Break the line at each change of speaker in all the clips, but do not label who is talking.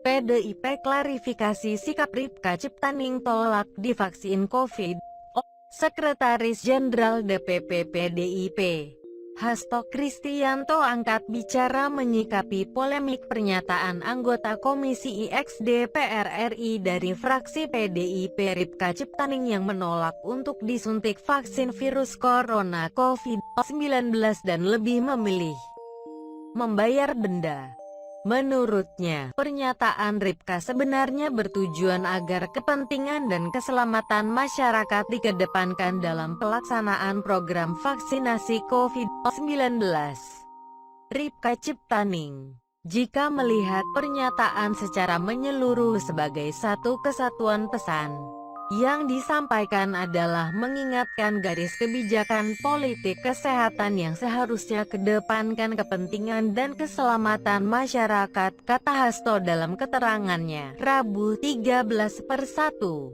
PDIP klarifikasi sikap Ripka Ciptaning tolak divaksin COVID. Sekretaris Jenderal DPP PDIP, Hasto Kristianto angkat bicara menyikapi polemik pernyataan anggota Komisi IX DPR RI dari fraksi PDIP Ripka Ciptaning yang menolak untuk disuntik vaksin virus corona COVID-19 dan lebih memilih membayar denda. Menurutnya, pernyataan Ripka sebenarnya bertujuan agar kepentingan dan keselamatan masyarakat dikedepankan dalam pelaksanaan program vaksinasi COVID-19. Ripka Ciptaning, jika melihat pernyataan secara menyeluruh sebagai satu kesatuan pesan, yang disampaikan adalah mengingatkan garis kebijakan politik kesehatan yang seharusnya kedepankan kepentingan dan keselamatan masyarakat, kata Hasto dalam keterangannya, Rabu 13/1.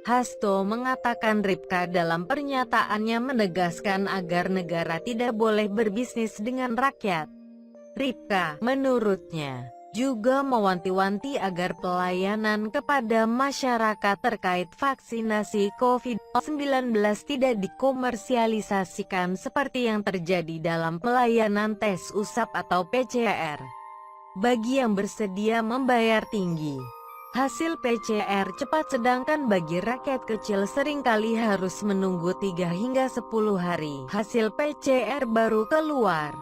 Hasto mengatakan Ripka dalam pernyataannya menegaskan agar negara tidak boleh berbisnis dengan rakyat. Ripka, menurutnya, juga mewanti-wanti agar pelayanan kepada masyarakat terkait vaksinasi COVID-19 tidak dikomersialisasikan seperti yang terjadi dalam pelayanan tes usap atau PCR. Bagi yang bersedia membayar tinggi, hasil PCR cepat, sedangkan bagi rakyat kecil seringkali harus menunggu 3 hingga 10 hari hasil PCR baru keluar.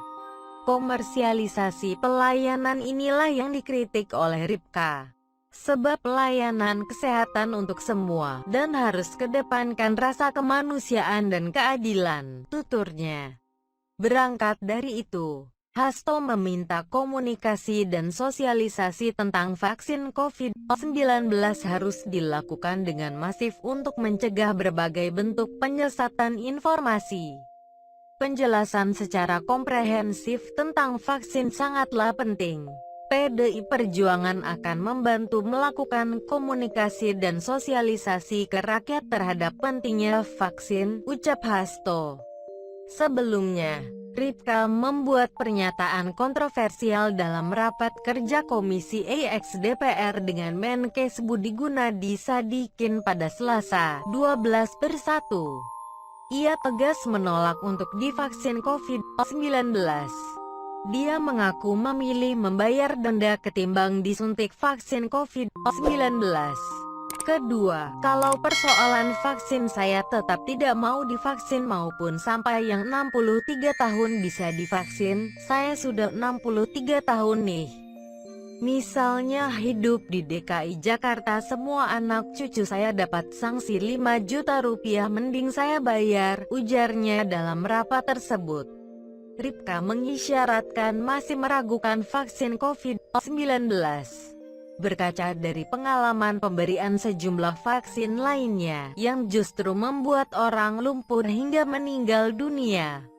Komersialisasi pelayanan inilah yang dikritik oleh Ripka. Sebab pelayanan kesehatan untuk semua dan harus kedepankan rasa kemanusiaan dan keadilan, tuturnya. Berangkat dari itu, Hasto meminta komunikasi dan sosialisasi tentang vaksin COVID-19 harus dilakukan dengan masif untuk mencegah berbagai bentuk penyesatan informasi. Penjelasan secara komprehensif tentang vaksin sangatlah penting. PDI Perjuangan akan membantu melakukan komunikasi dan sosialisasi ke rakyat terhadap pentingnya vaksin, ucap Hasto. Sebelumnya, Ripka membuat pernyataan kontroversial dalam rapat kerja Komisi IX DPR dengan Menkes Budi Gunadi Sadikin pada Selasa, 12/1. Ia tegas menolak untuk divaksin COVID-19. Dia mengaku memilih membayar denda ketimbang disuntik vaksin COVID-19. Kedua, kalau persoalan vaksin, saya tetap tidak mau divaksin, maupun sampai yang 63 tahun bisa divaksin. Saya sudah 63 tahun nih. Misalnya hidup di DKI Jakarta, semua anak cucu saya dapat sanksi 5 juta rupiah, mending saya bayar, ujarnya dalam rapat tersebut. Ripka mengisyaratkan masih meragukan vaksin COVID-19. Berkaca dari pengalaman pemberian sejumlah vaksin lainnya, yang justru membuat orang lumpuh hingga meninggal dunia.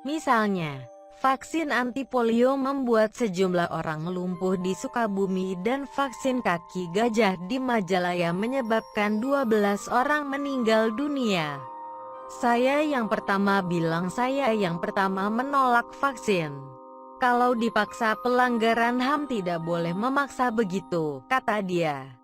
Misalnya, vaksin anti polio membuat sejumlah orang lumpuh di Sukabumi dan vaksin kaki gajah di Majalaya menyebabkan 12 orang meninggal dunia. Saya yang pertama bilang, saya yang pertama menolak vaksin. Kalau dipaksa pelanggaran HAM, tidak boleh memaksa begitu, kata dia.